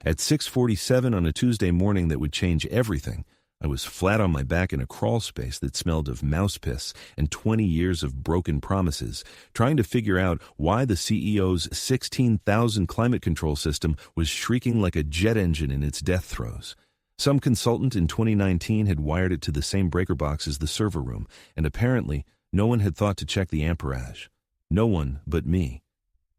At 6:47 on a Tuesday morning that would change everything, I was flat on my back in a crawl space that smelled of mouse piss and 20 years of broken promises, trying to figure out why the CEO's 16,000 climate control system was shrieking like a jet engine in its death throes. Some consultant in 2019 had wired it to the same breaker box as the server room, and apparently no one had thought to check the amperage. No one but me.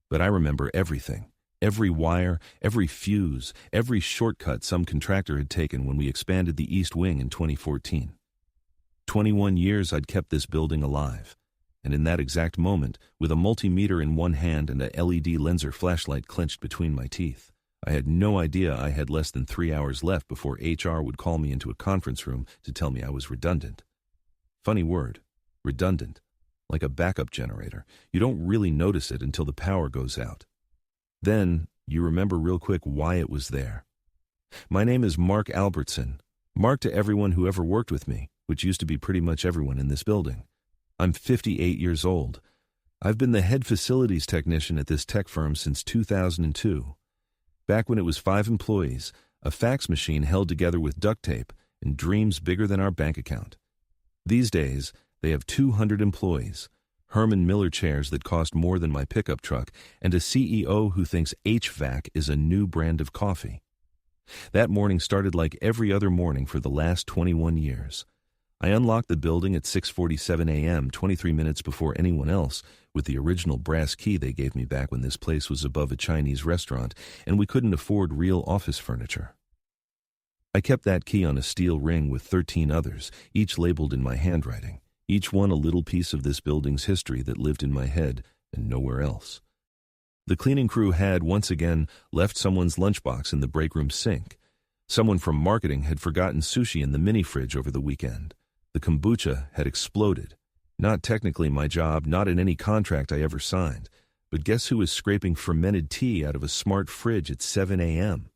But I remember everything. Every wire, every fuse, every shortcut some contractor had taken when we expanded the East Wing in 2014. 21 years I'd kept this building alive, and in that exact moment, with a multimeter in one hand and a LED lenser flashlight clenched between my teeth, I had no idea I had less than 3 hours left before HR would call me into a conference room to tell me I was redundant. Funny word, redundant. Like a backup generator. You don't really notice it until the power goes out. Then, you remember real quick why it was there. My name is Mark Albertson. Mark to everyone who ever worked with me, which used to be pretty much everyone in this building. I'm 58 years old. I've been the head facilities technician at this tech firm since 2002. Back when it was 5 employees, a fax machine held together with duct tape, and dreams bigger than our bank account. These days, they have 200 employees. Herman Miller chairs that cost more than my pickup truck, and a CEO who thinks HVAC is a new brand of coffee. That morning started like every other morning for the last 21 years. I unlocked the building at 6:47 a.m., 23 minutes before anyone else, with the original brass key they gave me back when this place was above a Chinese restaurant, and we couldn't afford real office furniture. I kept that key on a steel ring with 13 others, each labeled in my handwriting. Each one a little piece of this building's history that lived in my head and nowhere else. The cleaning crew had, once again, left someone's lunchbox in the break room sink. Someone from marketing had forgotten sushi in the mini fridge over the weekend. The kombucha had exploded. Not technically my job, not in any contract I ever signed. But guess who was scraping fermented tea out of a smart fridge at 7 a.m.?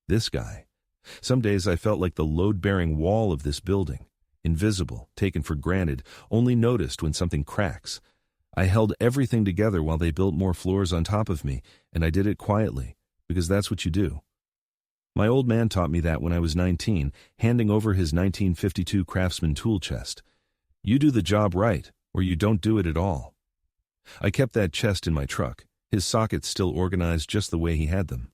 This guy. Some days I felt like the load-bearing wall of this building. Invisible, taken for granted, only noticed when something cracks. I held everything together while they built more floors on top of me, and I did it quietly, because that's what you do. My old man taught me that when I was 19, handing over his 1952 Craftsman tool chest. You do the job right, or you don't do it at all. I kept that chest in my truck, his sockets still organized just the way he had them.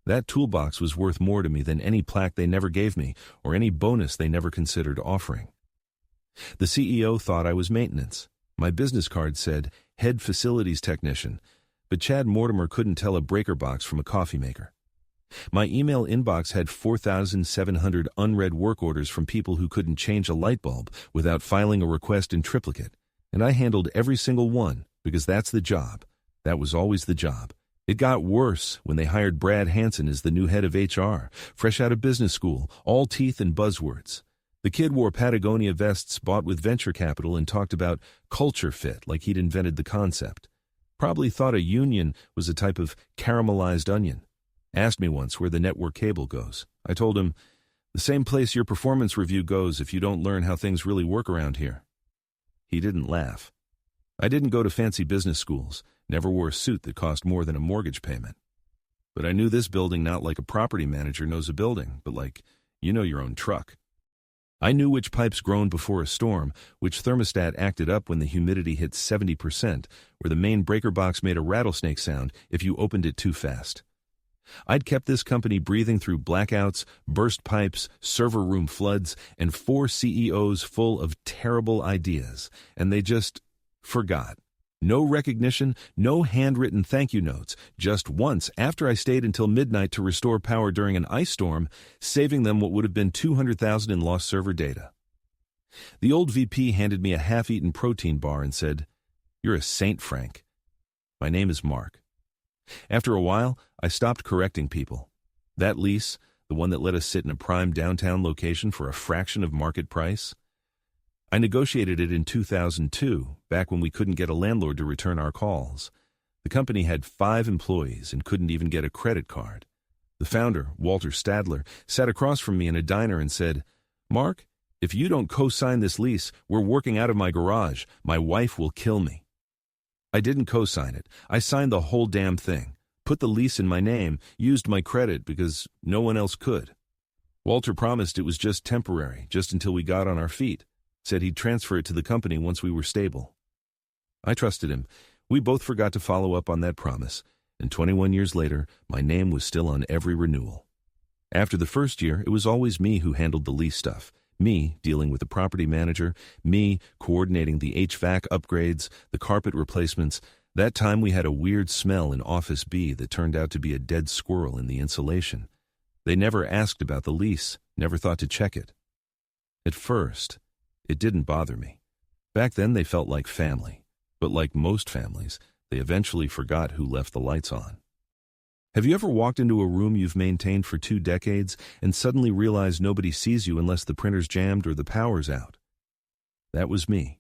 That toolbox was worth more to me than any plaque they never gave me, or any bonus they never considered offering. The CEO thought I was maintenance. My business card said, head facilities technician, but Chad Mortimer couldn't tell a breaker box from a coffee maker. My email inbox had 4,700 unread work orders from people who couldn't change a light bulb without filing a request in triplicate, and I handled every single one, because that's the job. That was always the job. It got worse when they hired Brad Hansen as the new head of HR, fresh out of business school, all teeth and buzzwords. The kid wore Patagonia vests bought with venture capital and talked about culture fit like he'd invented the concept. Probably thought a union was a type of caramelized onion. Asked me once where the network cable goes. I told him, the same place your performance review goes if you don't learn how things really work around here. He didn't laugh. I didn't go to fancy business schools, never wore a suit that cost more than a mortgage payment. But I knew this building not like a property manager knows a building, but like you know your own truck. I knew which pipes groaned before a storm, which thermostat acted up when the humidity hit 70%, where the main breaker box made a rattlesnake sound if you opened it too fast. I'd kept this company breathing through blackouts, burst pipes, server room floods, and 4 CEOs full of terrible ideas, and they just forgot. No recognition, no handwritten thank you notes, just once after I stayed until midnight to restore power during an ice storm, saving them what would have been $200,000 in lost server data. The old VP handed me a half-eaten protein bar and said, "You're a saint, Frank." My name is Mark. After a while, I stopped correcting people. That lease, the one that let us sit in a prime downtown location for a fraction of market price, I negotiated it in 2002, back when we couldn't get a landlord to return our calls. The company had 5 employees and couldn't even get a credit card. The founder, Walter Stadler, sat across from me in a diner and said, "Mark, if you don't co-sign this lease, we're working out of my garage. My wife will kill me." I didn't co-sign it. I signed the whole damn thing. put the lease in my name, used my credit because no one else could. Walter promised it was just temporary, just until we got on our feet. Said he'd transfer it to the company once we were stable. I trusted him. We both forgot to follow up on that promise, and 21 years later, my name was still on every renewal. After the first year, it was always me who handled the lease stuff. Me dealing with the property manager, me coordinating the HVAC upgrades, the carpet replacements. That time we had a weird smell in Office B that turned out to be a dead squirrel in the insulation. They never asked about the lease, never thought to check it. At first, it didn't bother me. Back then they felt like family, but like most families, they eventually forgot who left the lights on. Have you ever walked into a room you've maintained for 2 decades and suddenly realized nobody sees you unless the printer's jammed or the power's out? That was me,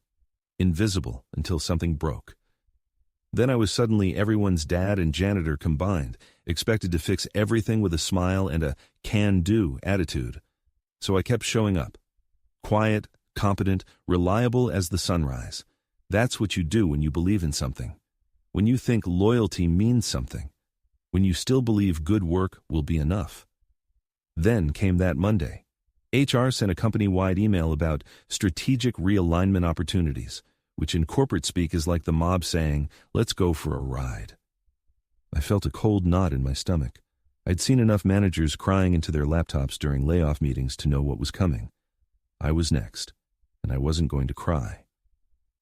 invisible until something broke. Then I was suddenly everyone's dad and janitor combined, expected to fix everything with a smile and a can-do attitude. So I kept showing up. Quiet, competent, reliable as the sunrise. That's what you do when you believe in something. When you think loyalty means something. When you still believe good work will be enough. Then came that Monday. HR sent a company-wide email about strategic realignment opportunities, which in corporate speak is like the mob saying, "Let's go for a ride." I felt a cold knot in my stomach. I'd seen enough managers crying into their laptops during layoff meetings to know what was coming. I was next, and I wasn't going to cry.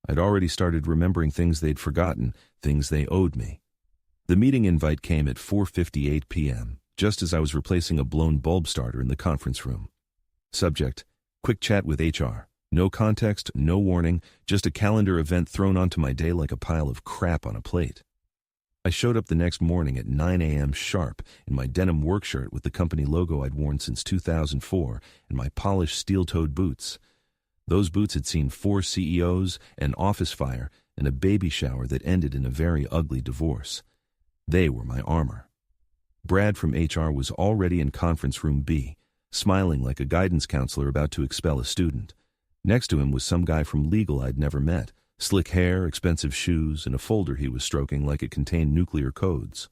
I'd already started remembering things they'd forgotten, things they owed me. The meeting invite came at 4:58 p.m., just as I was replacing a blown bulb starter in the conference room. Subject: quick chat with HR. No context, no warning, just a calendar event thrown onto my day like a pile of crap on a plate. I showed up the next morning at 9 a.m. sharp in my denim work shirt with the company logo I'd worn since 2004 and my polished steel-toed boots. Those boots had seen 4 CEOs, an office fire, and a baby shower that ended in a very ugly divorce. They were my armor. Brad from HR was already in conference room B, smiling like a guidance counselor about to expel a student. Next to him was some guy from legal I'd never met, slick hair, expensive shoes, and a folder he was stroking like it contained nuclear codes.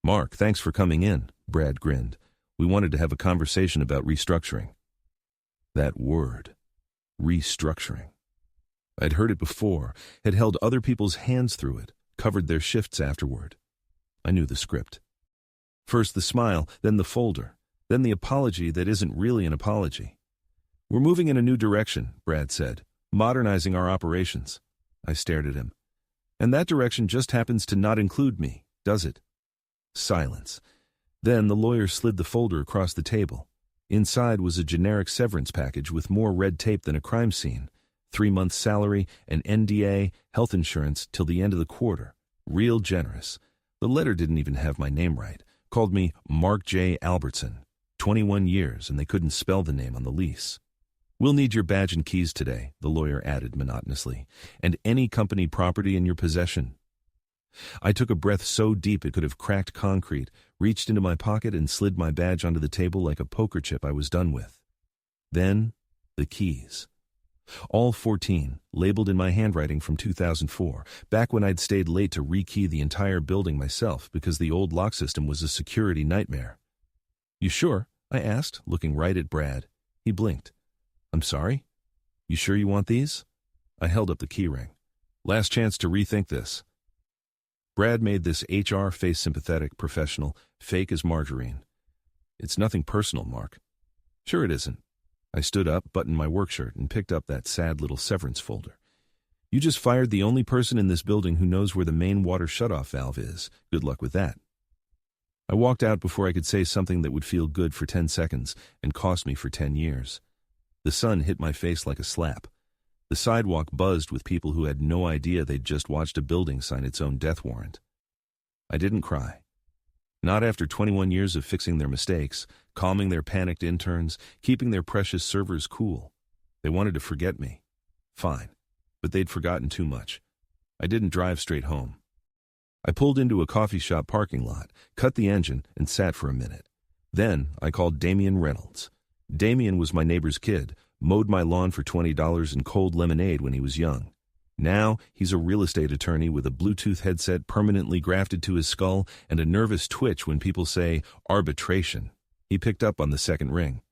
"Mark, thanks for coming in," Brad grinned. "We wanted to have a conversation about restructuring." That word, restructuring. I'd heard it before, had held other people's hands through it, covered their shifts afterward. I knew the script. First the smile, then the folder, then the apology that isn't really an apology. "We're moving in a new direction," Brad said, "modernizing our operations." I stared at him. "And that direction just happens to not include me, does it?" Silence. Then the lawyer slid the folder across the table. Inside was a generic severance package with more red tape than a crime scene. 3 months' salary, an NDA, health insurance till the end of the quarter. Real generous. The letter didn't even have my name right. Called me Mark J. Albertson. 21 years, and they couldn't spell the name on the lease. "We'll need your badge and keys today," the lawyer added monotonously, "and any company property in your possession." I took a breath so deep it could have cracked concrete, reached into my pocket and slid my badge onto the table like a poker chip I was done with. Then, the keys. All 14, labeled in my handwriting from 2004, back when I'd stayed late to rekey the entire building myself because the old lock system was a security nightmare. "You sure?" I asked, looking right at Brad. He blinked. "I'm sorry? You sure you want these?" I held up the keyring. "Last chance to rethink this." Brad made this HR face sympathetic, professional, fake as margarine. "It's nothing personal, Mark." "Sure it isn't." I stood up, buttoned my work shirt, and picked up that sad little severance folder. "You just fired the only person in this building who knows where the main water shutoff valve is. Good luck with that." I walked out before I could say something that would feel good for 10 seconds and cost me for 10 years. The sun hit my face like a slap. The sidewalk buzzed with people who had no idea they'd just watched a building sign its own death warrant. I didn't cry. Not after 21 years of fixing their mistakes, calming their panicked interns, keeping their precious servers cool. They wanted to forget me. Fine, but they'd forgotten too much. I didn't drive straight home. I pulled into a coffee shop parking lot, cut the engine, and sat for a minute. Then I called Damian Reynolds. Damian was my neighbor's kid, mowed my lawn for $20 in cold lemonade when he was young. Now, he's a real estate attorney with a Bluetooth headset permanently grafted to his skull and a nervous twitch when people say arbitration. He picked up on the second ring.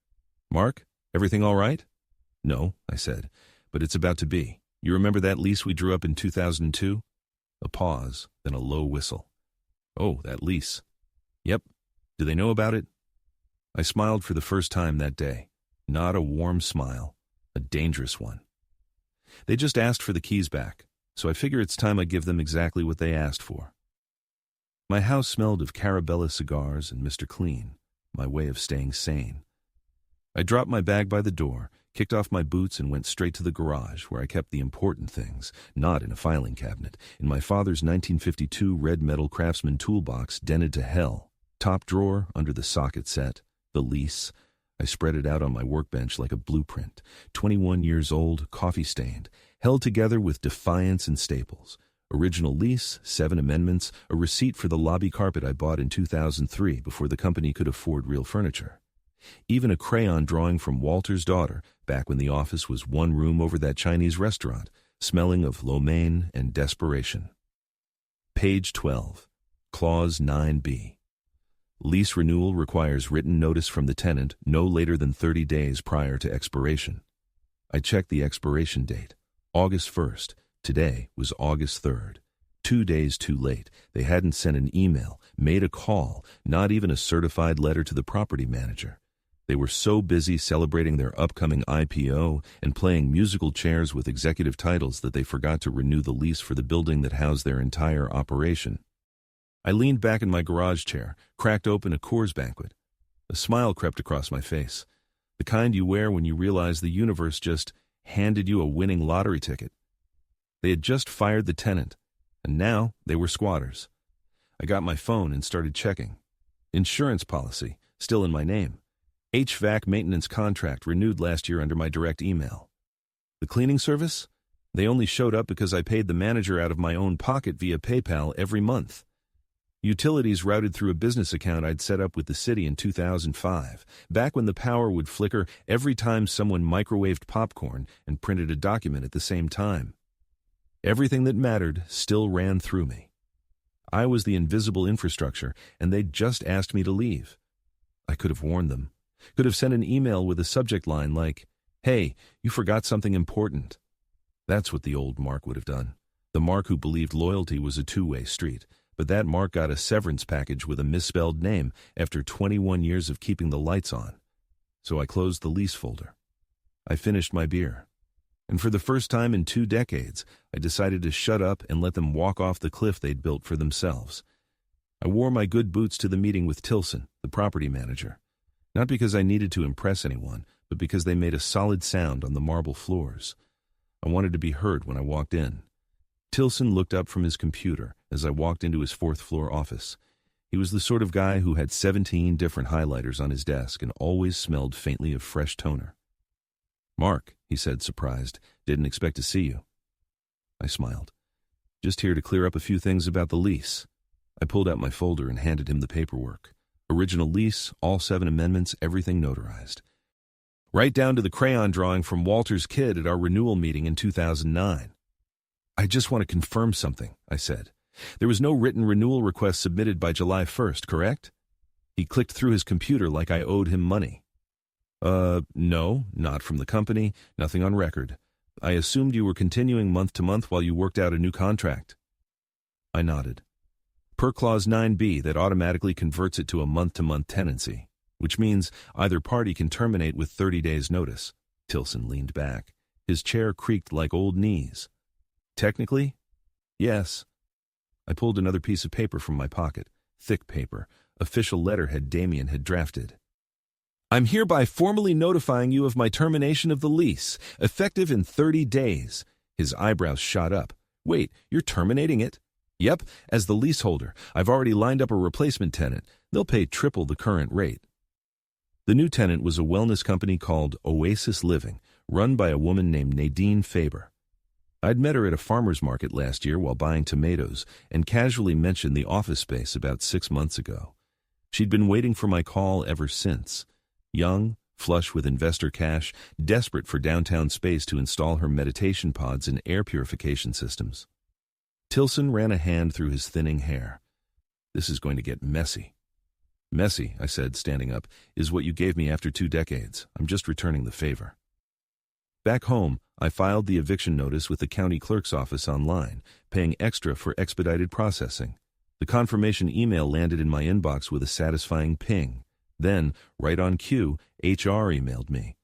"Mark, everything all right?" "No," I said, "but it's about to be. You remember that lease we drew up in 2002? A pause, then a low whistle. "Oh, that lease." "Yep. Do they know about it?" I smiled for the first time that day. Not a warm smile, a dangerous one. They just asked for the keys back, so I figure it's time I give them exactly what they asked for. My house smelled of Carabella cigars and Mr. Clean, my way of staying sane. I dropped my bag by the door, kicked off my boots, and went straight to the garage, where I kept the important things, not in a filing cabinet, in my father's 1952 red metal Craftsman toolbox dented to hell. Top drawer under the socket set, the lease. I spread it out on my workbench like a blueprint. 21 years old, coffee-stained, held together with defiance and staples. Original lease, 7 amendments, a receipt for the lobby carpet I bought in 2003 before the company could afford real furniture. Even a crayon drawing from Walter's daughter, back when the office was one room over that Chinese restaurant, smelling of lo mein and desperation. Page 12, Clause 9b. Lease renewal requires written notice from the tenant no later than 30 days prior to expiration. I checked the expiration date, August 1st. Today was August 3rd. 2 days too late. They hadn't sent an email, made a call, not even a certified letter to the property manager. They were so busy celebrating their upcoming IPO and playing musical chairs with executive titles that they forgot to renew the lease for the building that housed their entire operation. I leaned back in my garage chair, cracked open a Coors Banquet. A smile crept across my face, the kind you wear when you realize the universe just handed you a winning lottery ticket. They had just fired the tenant, and now they were squatters. I got my phone and started checking. Insurance policy, still in my name. HVAC maintenance contract renewed last year under my direct email. The cleaning service? They only showed up because I paid the manager out of my own pocket via PayPal every month. Utilities routed through a business account I'd set up with the city in 2005, back when the power would flicker every time someone microwaved popcorn and printed a document at the same time. Everything that mattered still ran through me. I was the invisible infrastructure, and they'd just asked me to leave. I could have warned them, could have sent an email with a subject line like, "Hey, you forgot something important." That's what the old Mark would have done. The Mark who believed loyalty was a two-way street. But that Mark got a severance package with a misspelled name after 21 years of keeping the lights on. So I closed the lease folder. I finished my beer. And for the first time in 2 decades, I decided to shut up and let them walk off the cliff they'd built for themselves. I wore my good boots to the meeting with Tilson, the property manager. Not because I needed to impress anyone, but because they made a solid sound on the marble floors. I wanted to be heard when I walked in. Tilson looked up from his computer as I walked into his 4th-floor office. He was the sort of guy who had 17 different highlighters on his desk and always smelled faintly of fresh toner. "Mark," he said, surprised, "didn't expect to see you." I smiled. "Just here to clear up a few things about the lease." I pulled out my folder and handed him the paperwork. Original lease, all 7 amendments, everything notarized. Right down to the crayon drawing from Walter's kid at our renewal meeting in 2009. "I just want to confirm something," I said. "There was no written renewal request submitted by July 1st, correct?" He clicked through his computer like I owed him money. No, not from the company, nothing on record. I assumed you were continuing month to month while you worked out a new contract." I nodded. Per Clause 9b, that automatically converts it to a month-to-month tenancy, which means either party can terminate with 30 days' notice. Tilson leaned back. His chair creaked like old knees. "Technically, yes." I pulled another piece of paper from my pocket, thick paper, official letterhead Damien had drafted. "I'm hereby formally notifying you of my termination of the lease, effective in 30 days. His eyebrows shot up. "Wait, you're terminating it?" "Yep, as the leaseholder. I've already lined up a replacement tenant. They'll pay triple the current rate." The new tenant was a wellness company called Oasis Living, run by a woman named Nadine Faber. I'd met her at a farmer's market last year while buying tomatoes and casually mentioned the office space about 6 months ago. She'd been waiting for my call ever since. Young, flush with investor cash, desperate for downtown space to install her meditation pods and air purification systems. Tilson ran a hand through his thinning hair. This is going to get messy. Messy, I said, standing up, is what you gave me after 2 decades. I'm just returning the favor. Back home, I filed the eviction notice with the county clerk's office online, paying extra for expedited processing. The confirmation email landed in my inbox with a satisfying ping. Then, right on cue, HR emailed me.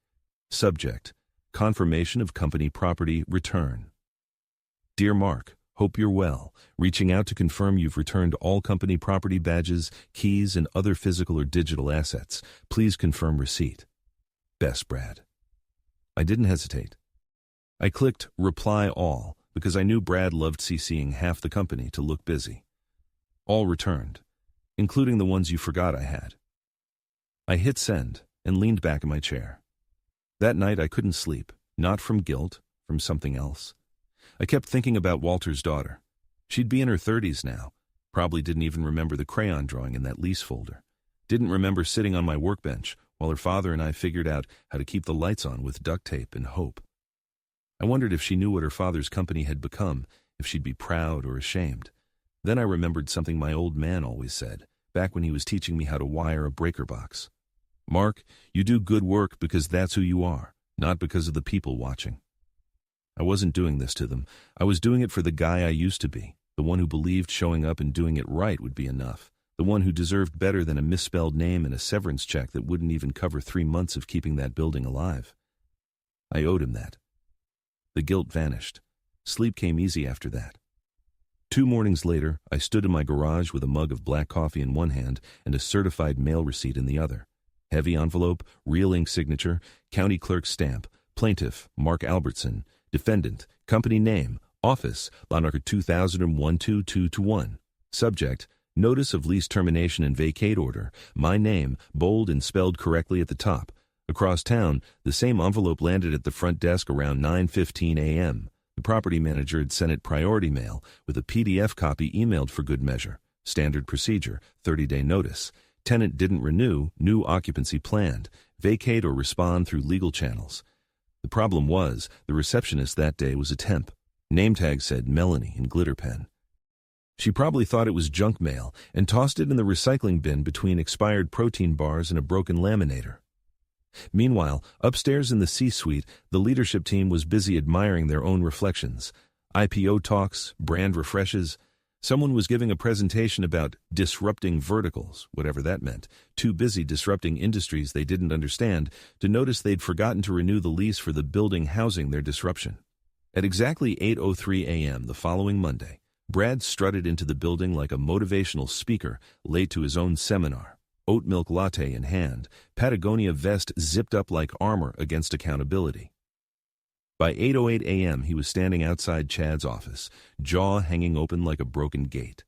Subject: Confirmation of company property return. Dear Mark, hope you're well. Reaching out to confirm you've returned all company property badges, keys, and other physical or digital assets. Please confirm receipt. Best, Brad. I didn't hesitate. I clicked Reply All because I knew Brad loved CCing half the company to look busy. All returned, including the ones you forgot I had. I hit send and leaned back in my chair. That night I couldn't sleep, not from guilt, from something else. I kept thinking about Walter's daughter. She'd be in her 30s now, probably didn't even remember the crayon drawing in that lease folder. Didn't remember sitting on my workbench while her father and I figured out how to keep the lights on with duct tape and hope. I wondered if she knew what her father's company had become, if she'd be proud or ashamed. Then I remembered something my old man always said, back when he was teaching me how to wire a breaker box. Mark, you do good work because that's who you are, not because of the people watching. I wasn't doing this to them. I was doing it for the guy I used to be, the one who believed showing up and doing it right would be enough, the one who deserved better than a misspelled name and a severance check that wouldn't even cover 3 months of keeping that building alive. I owed him that. The guilt vanished. Sleep came easy after that. 2 mornings later, I stood in my garage with a mug of black coffee in one hand and a certified mail receipt in the other. Heavy envelope, real ink signature, county clerk stamp, plaintiff, Mark Albertson, defendant, company name, office, Law No. 2001-2221. Subject: Notice of lease termination and vacate order. My name, bold and spelled correctly at the top. Across town, the same envelope landed at the front desk around 9:15 a.m. The property manager had sent it priority mail with a PDF copy emailed for good measure. Standard procedure, 30-day notice. Tenant didn't renew, new occupancy planned. Vacate or respond through legal channels. The problem was, the receptionist that day was a temp. Name tag said Melanie in glitter pen. She probably thought it was junk mail and tossed it in the recycling bin between expired protein bars and a broken laminator. Meanwhile, upstairs in the C-suite, the leadership team was busy admiring their own reflections. IPO talks, brand refreshes. Someone was giving a presentation about disrupting verticals, whatever that meant, too busy disrupting industries they didn't understand to notice they'd forgotten to renew the lease for the building housing their disruption. At exactly 8:03 a.m. the following Monday, Brad strutted into the building like a motivational speaker late to his own seminar. Oat milk latte in hand, Patagonia vest zipped up like armor against accountability. By 8:08 a.m. he was standing outside Chad's office, jaw hanging open like a broken gate.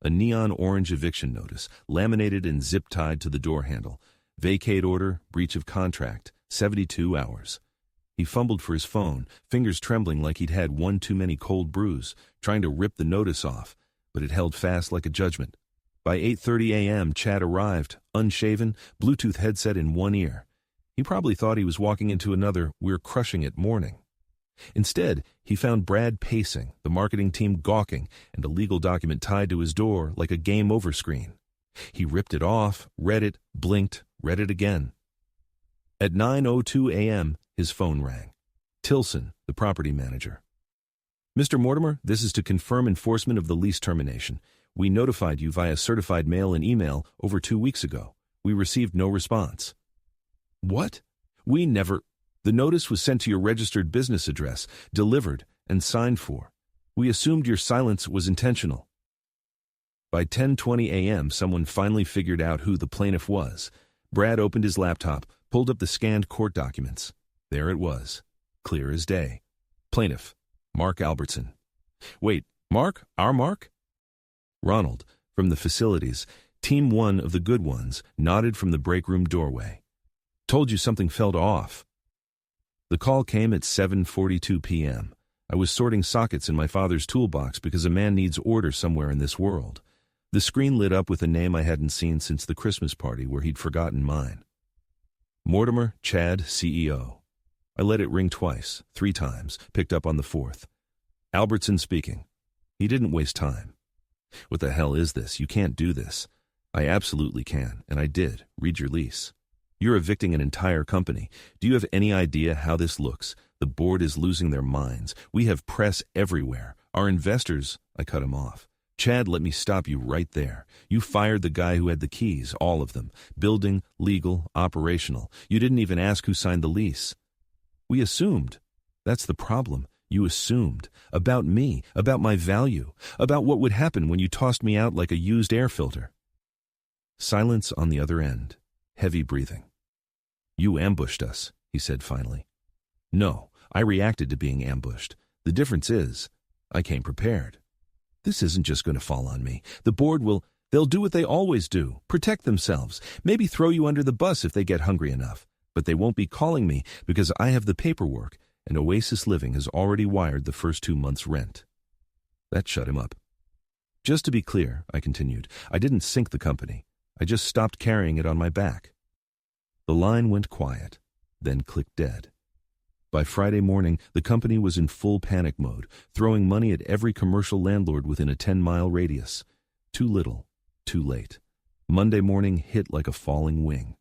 A neon orange eviction notice, laminated and zip-tied to the door handle. Vacate order, breach of contract, 72 hours. He fumbled for his phone, fingers trembling like he'd had one too many cold brews, trying to rip the notice off, but it held fast like a judgment. By 8:30 a.m., Chad arrived, unshaven, Bluetooth headset in one ear. He probably thought he was walking into another "we're crushing it" morning. Instead, he found Brad pacing, the marketing team gawking, and a legal document tied to his door like a game over screen. He ripped it off, read it, blinked, read it again. At 9:02 a.m., his phone rang. Tilson, the property manager. Mr. Mortimer, this is to confirm enforcement of the lease termination. We notified you via certified mail and email over 2 weeks ago. We received no response. What? We never... The notice was sent to your registered business address, delivered, and signed for. We assumed your silence was intentional. By 10:20 a.m., someone finally figured out who the plaintiff was. Brad opened his laptop, pulled up the scanned court documents. There it was, clear as day. Plaintiff, Mark Albertson. Wait, Mark? Our Mark? Ronald, from the facilities, Team 1 of the good ones, nodded from the break room doorway. Told you something felt off. The call came at 7:42 p.m. I was sorting sockets in my father's toolbox because a man needs order somewhere in this world. The screen lit up with a name I hadn't seen since the Christmas party where he'd forgotten mine. Mortimer, Chad, CEO. I let it ring twice, 3 times, picked up on the 4th. Albertson speaking. He didn't waste time. What the hell is this? You can't do this. I absolutely can, and I did. Read your lease. You're evicting an entire company. Do you have any idea how this looks? The board is losing their minds. We have press everywhere. Our investors... I cut him off. Chad, let me stop you right there. You fired the guy who had the keys, all of them. Building, legal, operational. You didn't even ask who signed the lease. We assumed. That's the problem. You assumed. About me, about my value, about what would happen when you tossed me out like a used air filter. Silence on the other end. Heavy breathing. You ambushed us, he said finally. No, I reacted to being ambushed. The difference is, I came prepared. This isn't just going to fall on me. The board they'll do what they always do, protect themselves, maybe throw you under the bus if they get hungry enough. But they won't be calling me because I have the paperwork, and Oasis Living has already wired the first 2 months' rent. That shut him up. Just to be clear, I continued, I didn't sink the company. I just stopped carrying it on my back. The line went quiet, then clicked dead. By Friday morning, the company was in full panic mode, throwing money at every commercial landlord within a 10-mile radius. Too little, too late. Monday morning hit like a falling wing.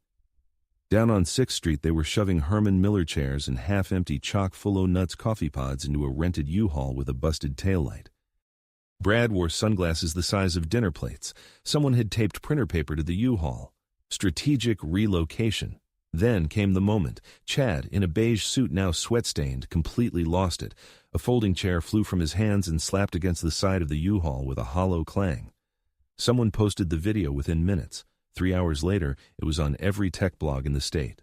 Down on 6th Street, they were shoving Herman Miller chairs and half-empty chock-full-o'-nuts coffee pods into a rented U-Haul with a busted taillight. Brad wore sunglasses the size of dinner plates. Someone had taped printer paper to the U-Haul. Strategic relocation. Then came the moment. Chad, in a beige suit now sweat-stained, completely lost it. A folding chair flew from his hands and slapped against the side of the U-Haul with a hollow clang. Someone posted the video within minutes. 3 hours later, it was on every tech blog in the state.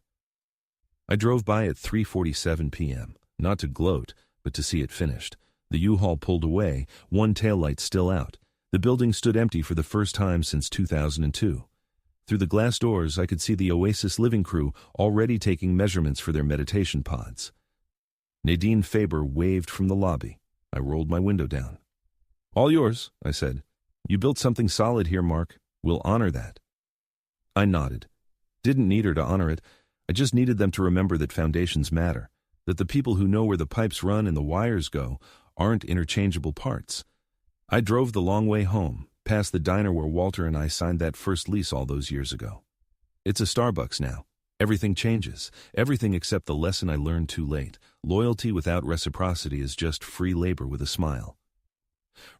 I drove by at 3:47 p.m., not to gloat, but to see it finished. The U-Haul pulled away, one taillight still out. The building stood empty for the first time since 2002. Through the glass doors, I could see the Oasis Living crew already taking measurements for their meditation pods. Nadine Faber waved from the lobby. I rolled my window down. All yours, I said. You built something solid here, Mark. We'll honor that. I nodded. Didn't need her to honor it. I just needed them to remember that foundations matter, that the people who know where the pipes run and the wires go aren't interchangeable parts. I drove the long way home, past the diner where Walter and I signed that first lease all those years ago. It's a Starbucks now. Everything changes. Everything except the lesson I learned too late. Loyalty without reciprocity is just free labor with a smile.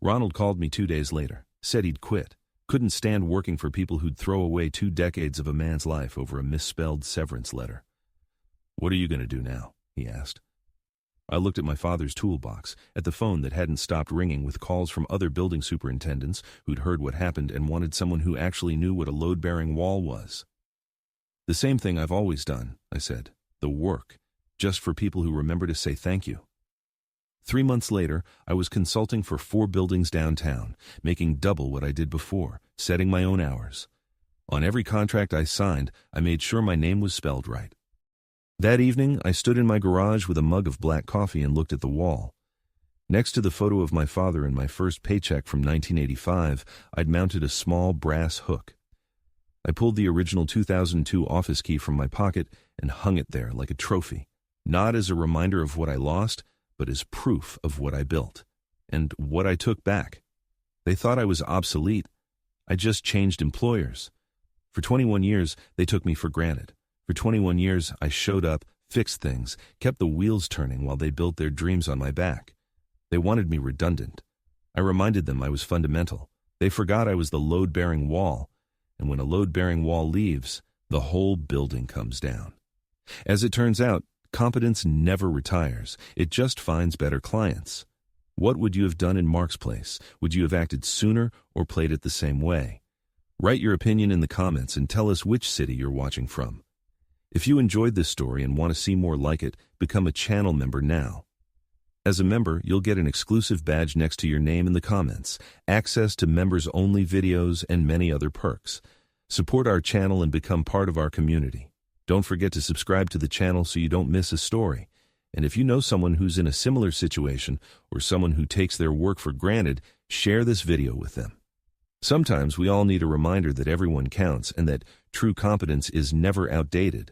Ronald called me 2 days later, said he'd quit. Couldn't stand working for people who'd throw away 2 decades of a man's life over a misspelled severance letter. What are you going to do now? He asked. I looked at my father's toolbox, at the phone that hadn't stopped ringing with calls from other building superintendents who'd heard what happened and wanted someone who actually knew what a load-bearing wall was. The same thing I've always done, I said. The work, just for people who remember to say thank you. 3 months later, I was consulting for 4 buildings downtown, making double what I did before, setting my own hours. On every contract I signed, I made sure my name was spelled right. That evening, I stood in my garage with a mug of black coffee and looked at the wall. Next to the photo of my father and my first paycheck from 1985, I'd mounted a small brass hook. I pulled the original 2002 office key from my pocket and hung it there like a trophy, not as a reminder of what I lost, but as proof of what I built and what I took back. They thought I was obsolete. I just changed employers. For 21 years, they took me for granted. For 21 years, I showed up, fixed things, kept the wheels turning while they built their dreams on my back. They wanted me redundant. I reminded them I was fundamental. They forgot I was the load-bearing wall. And when a load-bearing wall leaves, the whole building comes down. As it turns out, competence never retires. It just finds better clients. What would you have done in Mark's place? Would you have acted sooner or played it the same way? Write your opinion in the comments and tell us which city you're watching from. If you enjoyed this story and want to see more like it, become a channel member now. As a member, you'll get an exclusive badge next to your name in the comments, access to members-only videos, and many other perks. Support our channel and become part of our community. Don't forget to subscribe to the channel so you don't miss a story. And if you know someone who's in a similar situation or someone who takes their work for granted, share this video with them. Sometimes we all need a reminder that everyone counts and that true competence is never outdated.